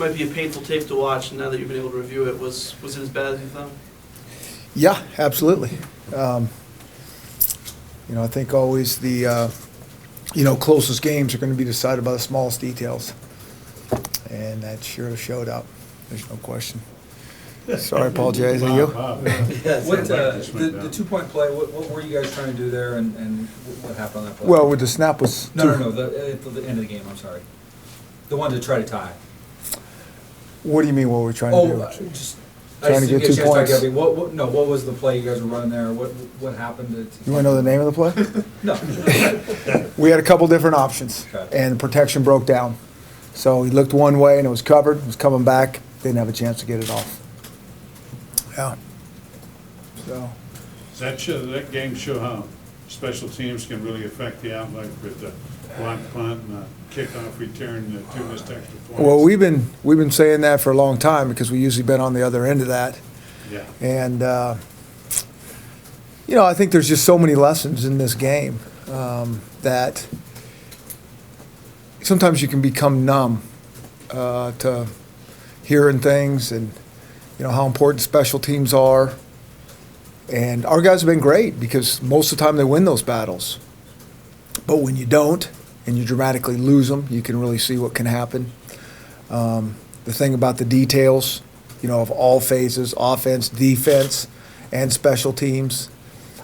might be a painful tape to watch, and now that you've been able to review it, was it as bad as you thought? Yeah, absolutely. I think always the closest games are going to be decided by the smallest details, and that sure showed up. There's no question. Sorry, Paul J. Is it you? What the 2-point play? What were you guys trying to do there, and what happened on that play? Well, with the snap was no. The end of the game. I'm sorry. The one to try to tie. What do you mean? What we're trying to do? Just Trying to get 2 points. What was the play you guys were running there? What happened? You want to know the name of the play? No. We had a couple different options, and the protection broke down. So he looked one way, and it was covered. It was coming back. Didn't have a chance to get it off. Yeah. So. That game show how special teams can really affect the outlook with the block punt and the kickoff return, the 2 missed extra points? Well, we've been saying that for a long time because we usually been on the other end of that. Yeah. And I think there's just so many lessons in this game that sometimes you can become numb to hearing things and how important special teams are. And our guys have been great because most of the time they win those battles. But when you don't and you dramatically lose them, you can really see what can happen. The thing about the details, of all phases, offense, defense, and special teams,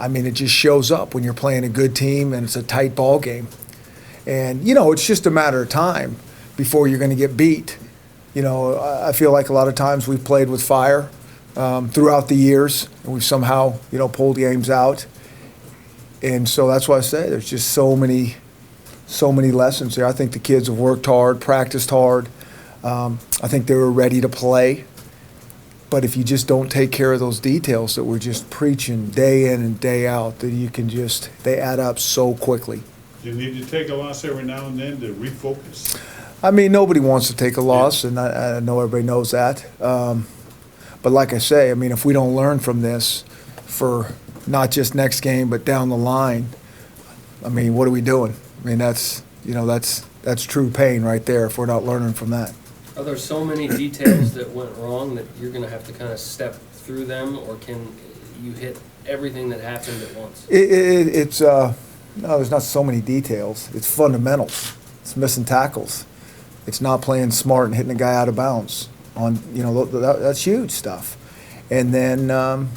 it just shows up when you're playing a good team and it's a tight ball game. And, it's just a matter of time before you're going to get beat. I feel like a lot of times we've played with fire throughout the years, and we've somehow, pulled games out. And so that's why I say there's just so many lessons there. I think the kids have worked hard, practiced hard. I think they were ready to play. But if you just don't take care of those details that we're just preaching day in and day out, that they add up so quickly. You need to take a loss every now and then to refocus. Nobody wants to take a loss, and I know everybody knows that. But like I say, if we don't learn from this for not just next game, but down the line, what are we doing? That's true pain right there if we're not learning from that. Are there so many details that went wrong that you're going to have to kind of step through them, or can you hit everything that happened at once? No, there's not so many details. It's fundamentals. It's missing tackles. It's not playing smart and hitting a guy out of bounds. That's huge stuff. And then, on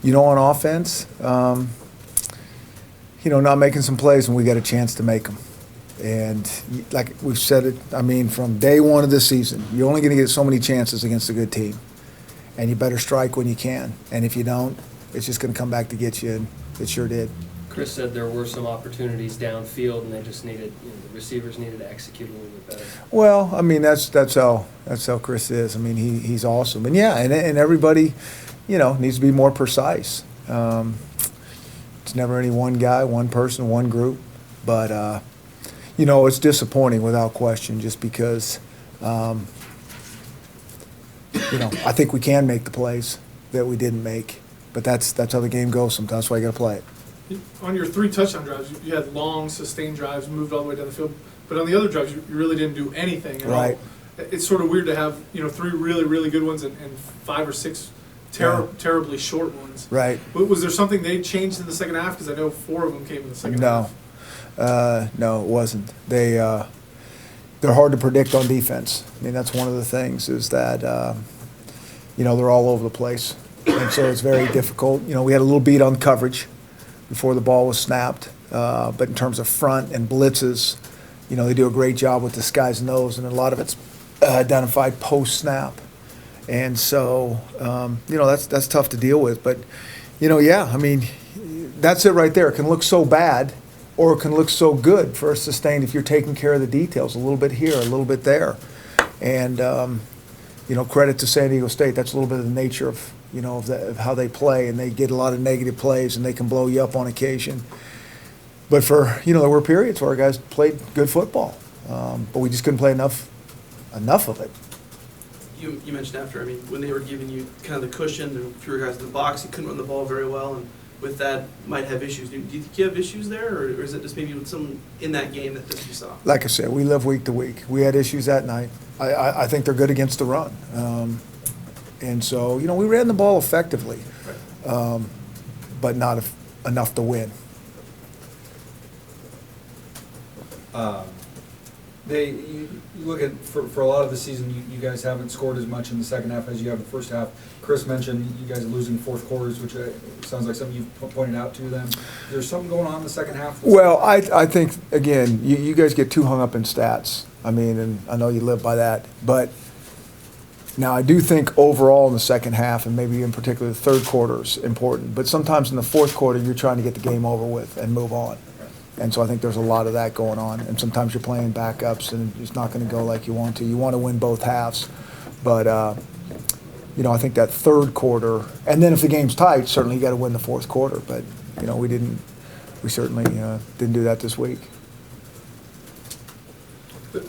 offense, not making some plays when we got a chance to make them. And like we've said it, from day one of this season, you're only going to get so many chances against a good team. And you better strike when you can. And if you don't, it's just going to come back to get you, and it sure did. Chris said there were some opportunities downfield, and they just needed, the receivers needed to execute a little bit better. Well, that's how Chris is. He's awesome, and and everybody, needs to be more precise. It's never any one guy, one person, one group, but it's disappointing without question, just because I think we can make the plays that we didn't make, but that's how the game goes sometimes. That's why you got to play it. On your 3 touchdown drives, you had long, sustained drives, moved all the way down the field. But on the other drives, you really didn't do anything at all. It's sort of weird to have 3 really, really good ones and 5 or 6 terribly short ones. Right. But was there something they changed in the second half? Because I know 4 of them came in the second half. No, it wasn't. They're hard to predict on defense. That's one of the things is that they're all over the place, and so it's very difficult. We had a little beat on coverage before the ball was snapped. But in terms of front and blitzes, they do a great job with disguising those, and a lot of it's identified post-snap. And so, that's tough to deal with. But, that's it right there. It can look so bad, or it can look so good for a sustained if you're taking care of the details, a little bit here, a little bit there. And, credit to San Diego State. That's a little bit of the nature of of how they play, and they get a lot of negative plays, and they can blow you up on occasion. But there were periods where our guys played good football, but we just couldn't play enough of it. You mentioned after, when they were giving you kind of the cushion, there were fewer guys in the box, you couldn't run the ball very well, and with that might have issues. Do you think you have issues there, or is it just maybe with someone in that game that you saw? Like I said, we live week to week. We had issues that night. I think they're good against the run. And so, we ran the ball effectively, but not enough to win. You look at, for a lot of the season, you guys haven't scored as much in the second half as you have in the first half. Chris mentioned you guys are losing fourth quarters, which sounds like something you've pointed out to them. Is there something going on in the second half? Well, I think, again, you guys get too hung up in stats. I mean, and I know you live by that. But now I do think overall in the second half, and maybe in particular the third quarter is important. But sometimes in the fourth quarter, you're trying to get the game over with and move on. And so I think there's a lot of that going on. And sometimes you're playing backups and it's not going to go like you want to. You want to win both halves. But, I think that third quarter, and then if the game's tight, certainly you got to win the fourth quarter. But, we certainly didn't do that this week.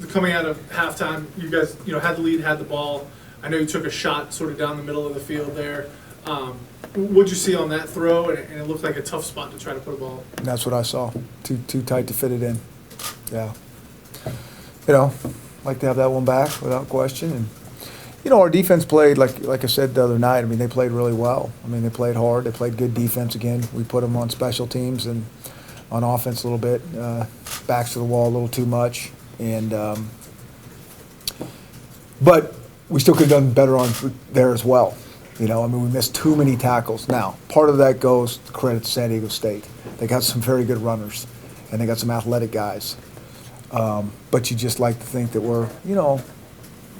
Coming out of halftime, you guys, had the lead, had the ball. I know you took a shot sort of down the middle of the field there. What'd you see on that throw? And it looked like a tough spot to try to put a ball. And that's what I saw. Too tight to fit it in. Yeah. Like to have that one back without question. And, our defense played, like I said the other night, I mean, they played really well. I mean, they played hard. They played good defense again. We put them on special teams and on offense a little bit. Backs to the wall a little too much. And but we still could have done better on there as well. We missed too many tackles. Now, part of that goes to credit to San Diego State. They got some very good runners, and they got some athletic guys. But you just like to think that we're,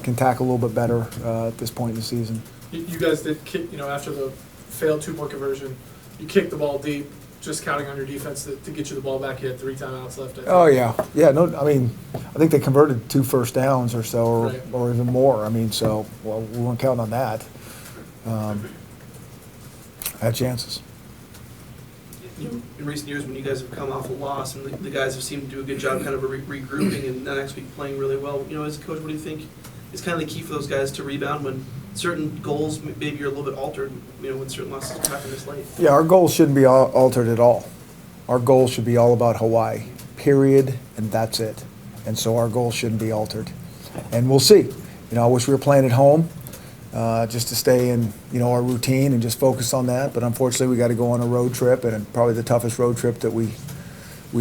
can tackle a little bit better at this point in the season. You guys did kick, after the failed 2-point conversion, you kicked the ball deep, just counting on your defense to get you the ball back. You had 3 timeouts left. I think. Oh, yeah. Yeah, no, I mean, I think they converted 2 first downs or so, Right. or even more. I mean, so, well, we weren't counting on that. Had chances. In recent years, when you guys have come off a loss and the guys have seemed to do a good job kind of regrouping and the next week playing really well, as a coach, what do you think is kind of the key for those guys to rebound when certain goals maybe are a little bit altered, when certain losses happen this late? Yeah, our goals shouldn't be altered at all. Our goals should be all about Hawaii, period, and that's it. And so our goals shouldn't be altered. And we'll see. I wish we were playing at home just to stay in, our routine and just focus on that. But unfortunately, we got to go on a road trip, and probably the toughest road trip that we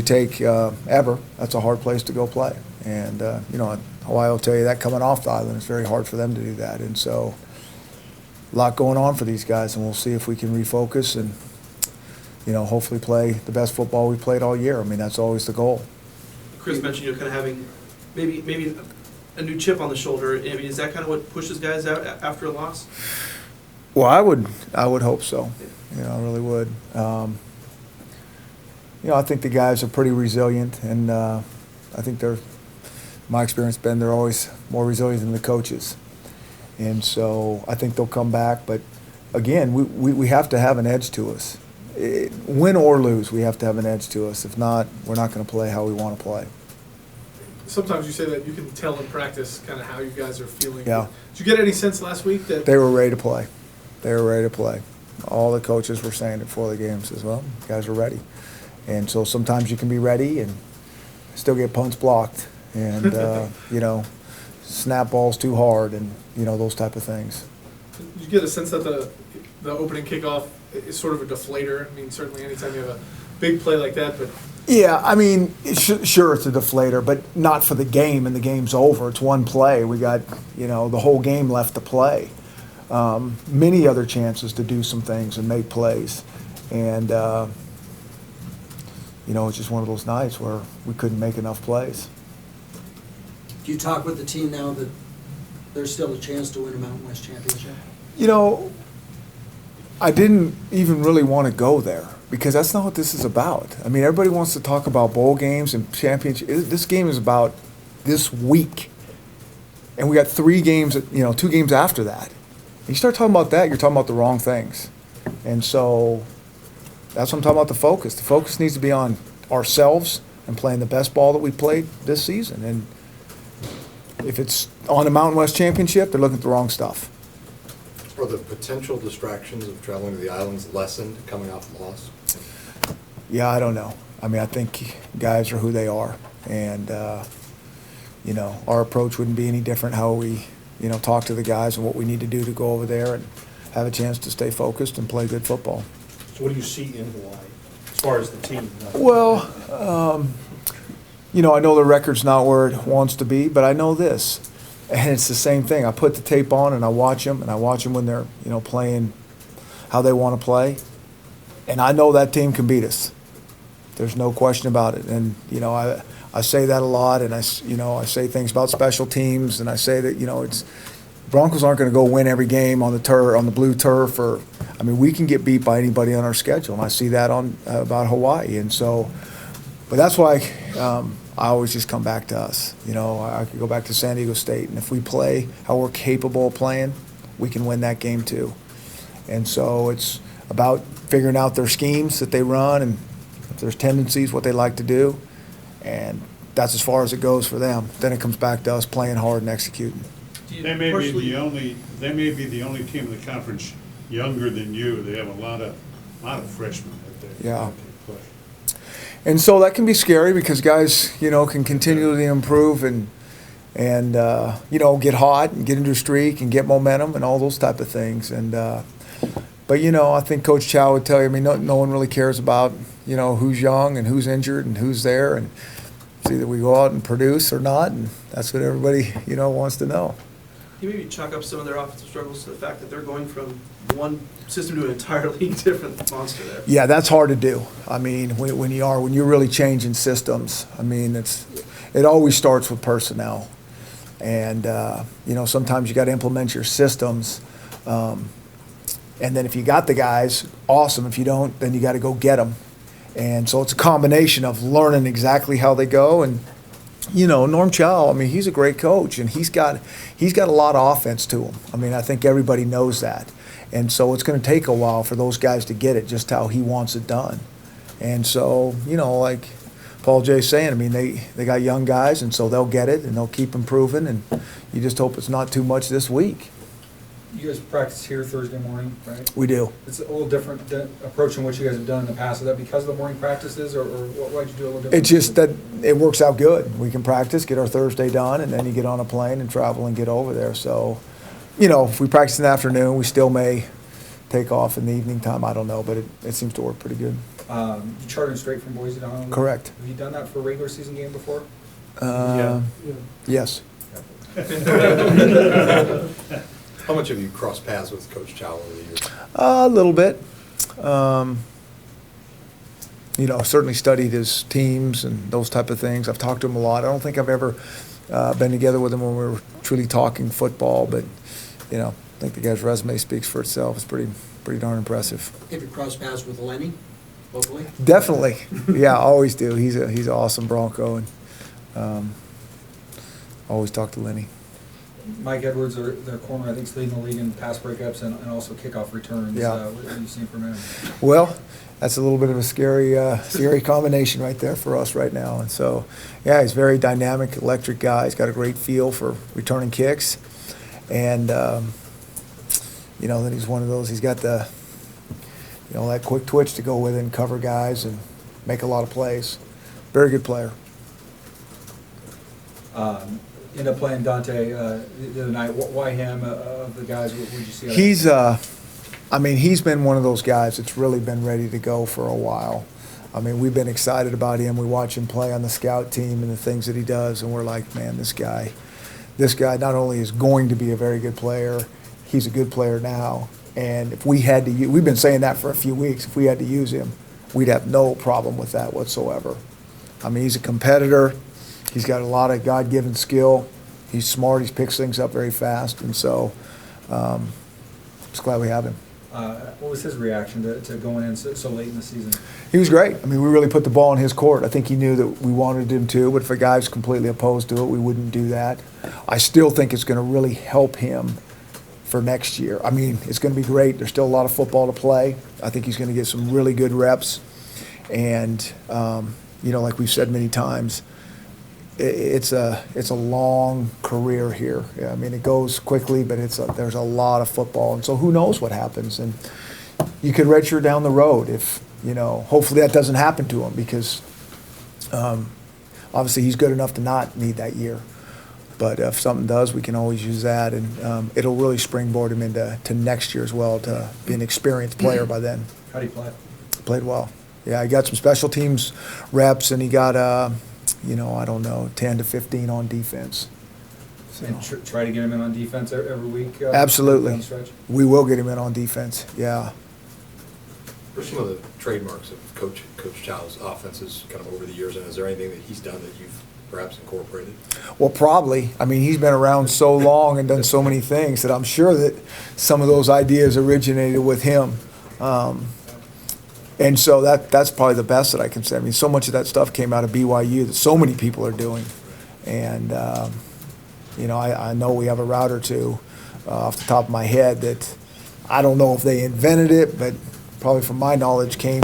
take ever. That's a hard place to go play. And, Hawaii will tell you that coming off the island, it's very hard for them to do that. And so a lot going on for these guys, and we'll see if we can refocus and, hopefully play the best football we've played all year. I mean, that's always the goal. Chris mentioned, kind of having maybe a new chip on the shoulder. I mean, is that kind of what pushes guys out after a loss? Well, I would hope so. I really would. I think the guys are pretty resilient, and I think my experience, Ben, they're always more resilient than the coaches. And so I think they'll come back. But, again, we have to have an edge to us. Win or lose, we have to have an edge to us. If not, we're not going to play how we want to play. Sometimes you say that you can tell in practice kind of how you guys are feeling. Yeah. Did you get any sense last week that They were ready to play. They were ready to play. All the coaches were saying it before the games as well. Guys are ready. And so sometimes you can be ready and still get punts blocked and, snap balls too hard and, those type of things. did you get a sense that the opening kickoff is sort of a deflator? I mean, certainly anytime you have a big play like that, but Yeah, I mean, sure, it's a deflator, but not for the game, and the game's over. It's one play. We got, the whole game left to play. Many other chances to do some things and make plays. And, it's just one of those nights where we couldn't make enough plays. Do you talk with the team now that there's still a chance to win a Mountain West championship? I didn't even really want to go there because that's not what this is about. I mean, everybody wants to talk about bowl games and championships. This game is about this week. And we got 3 games, 2 games after that. And you start talking about that, you're talking about the wrong things. And so that's what I'm talking about, the focus. The focus needs to be on ourselves and playing the best ball that we played this season. And if it's on a Mountain West championship, they're looking at the wrong stuff. Are the potential distractions of traveling to the islands lessened coming off the loss? Yeah, I don't know. I mean, I think guys are who they are, and you know, our approach wouldn't be any different. How we, you know, talk to the guys and what we need to do to go over there and have a chance to stay focused and play good football. So what do you see in Hawaii as far as the team? Well, you know, I know the record's not where it wants to be, but I know this, and it's the same thing. I put the tape on and I watch them, when they're, you know, playing how they want to play, and I know that team can beat us. There's no question about it. And you know, I say that a lot, and I say things about special teams, and I say that, you know, it's Broncos aren't going to go win every game on the blue turf, or I mean, we can get beat by anybody on our schedule, and I see that on about Hawaii, and so. But that's why I always just come back to us. You know, I could go back to San Diego State, and if we play how we're capable of playing, we can win that game too. And so it's about figuring out their schemes that they run, and if there's tendencies, what they like to do, and that's as far as it goes for them. Then it comes back to us playing hard and executing. They may be the only team in the conference younger than you. They have a lot of freshmen that they Yeah. play. And so that can be scary because guys, you know, can continually improve and you know, get hot and get into a streak and get momentum and all those type of things. And but you know, I think Coach Chow would tell you. I mean, no one really cares about, you know, who's young and who's injured and who's there, and it's either we go out and produce or not, and that's what everybody, you know, wants to know. You maybe chalk up some of their offensive struggles to the fact that they're going from one system to an entirely different monster there. Yeah, that's hard to do. I mean, when you're really changing systems, I mean, it always starts with personnel, and you know, sometimes you got to implement your systems, and then if you got the guys, awesome. If you don't, then you got to go get them, and so it's a combination of learning exactly how they go. And you know, Norm Chow, I mean, he's a great coach, and he's got a lot of offense to him. I mean, I think everybody knows that. And so it's going to take a while for those guys to get it just how he wants it done. And so, you know, like Paul J's saying, I mean, they got young guys, and so they'll get it, and they'll keep improving, and you just hope it's not too much this week. You guys practice here Thursday morning, right? We do. It's a little different approach than what you guys have done in the past. Is that because of the morning practices, or why'd you do a little different? It's just that it works out good. We can practice, get our Thursday done, and then you get on a plane and travel and get over there. So, you know, if we practice in the afternoon, we still may take off in the evening time. I don't know, but it seems to work pretty good. You chartered straight from Boise to Honolulu? Correct. Have you done that for a regular season game before? Yes. How much have you crossed paths with Coach Chow over the years? A little bit. You know, certainly studied his teams and those type of things. I've talked to him a lot. I don't think I've ever been together with him when we were truly talking football, but, you know, I think the guy's resume speaks for itself. It's pretty darn impressive. Have you crossed paths with Lenny locally? Definitely. Yeah, I always do. He's an awesome Bronco, and always talk to Lenny. Mike Edwards, their corner, I think, is leading the league in pass breakups and also kickoff returns. Yeah. What have you seen from him? Well, that's a little bit of a scary combination right there for us right now. And so, yeah, he's a very dynamic, electric guy. He's got a great feel for returning kicks. And, you know, then he's one of those, he's got the, you know, that quick twitch to go with it and cover guys and make a lot of plays. Very good player. End up playing Dante the other night. Why him of the guys? What would you see? He's, I mean, he's been one of those guys that's really been ready to go for a while. I mean, we've been excited about him. We watch him play on the scout team and the things that he does, and we're like, man, this guy not only is going to be a very good player, he's a good player now. And if we had to, we've been saying that for a few weeks, if we had to use him, we'd have no problem with that whatsoever. I mean, he's a competitor. He's got a lot of God-given skill. He's smart. He picks things up very fast. And so just glad we have him. What was his reaction to going in so late in the season? He was great. I mean, we really put the ball in his court. I think he knew that we wanted him to, but if a guy's completely opposed to it, we wouldn't do that. I still think it's going to really help him for next year. I mean, it's going to be great. There's still a lot of football to play. I think he's going to get some really good reps. And, you know, like we've said many times, it's a long career here. Yeah, I mean, it goes quickly, but there's a lot of football, and so who knows what happens. And you could redshirt down the road if, hopefully that doesn't happen to him, because obviously he's good enough to not need that year. But if something does, we can always use that, and it'll really springboard him into next year as well, to be an experienced player by then. How do you play? Played well. Yeah, he got some special teams reps, and he got, I don't know, 10 to 15 on defense. So, And try to get him in on defense every week? Absolutely. down the stretch? we will get him in on defense, yeah. For some of the trademarks of Coach Chow's offenses kind of over the years, and is there anything that he's done that you've perhaps incorporated? Well, probably. I mean, he's been around so long and done so many things that I'm sure that some of those ideas originated with him. And so that's probably the best that I can say. I mean, so much of that stuff came out of BYU that so many people are doing. And, I know we have a route or two off the top of my head that I don't know if they invented it, but probably from my knowledge came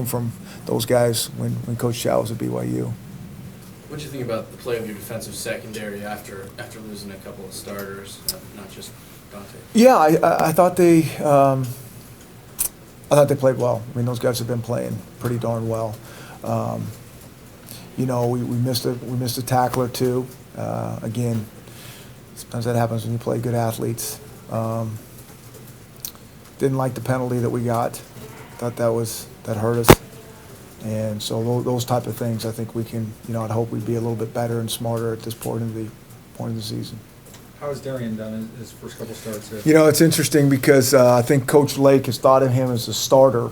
from those guys when Coach Chow was at BYU. What do you think about the play of your defensive secondary after losing a couple of starters, not just Dante? Yeah, I thought they played well. I mean, those guys have been playing pretty darn well. We missed a tackler too. Again, sometimes that happens when you play good athletes. Didn't like the penalty that we got. Thought that hurt us. And so those type of things, I think we can, I'd hope we'd be a little bit better and smarter at this point of the season. How has Darian done his first couple starts here? It's interesting because I think Coach Lake has thought of him as a starter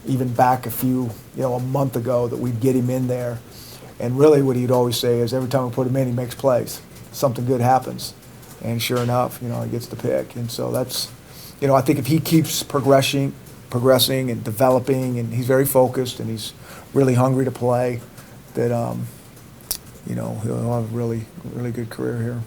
even back a month ago, that we'd get him in there. And really what he'd always say is every time we put him in, he makes plays. Something good happens. And sure enough, he gets the pick. And so that's, I think if he keeps progressing and developing, and he's very focused and he's really hungry to play, that, he'll have a really, really good career here.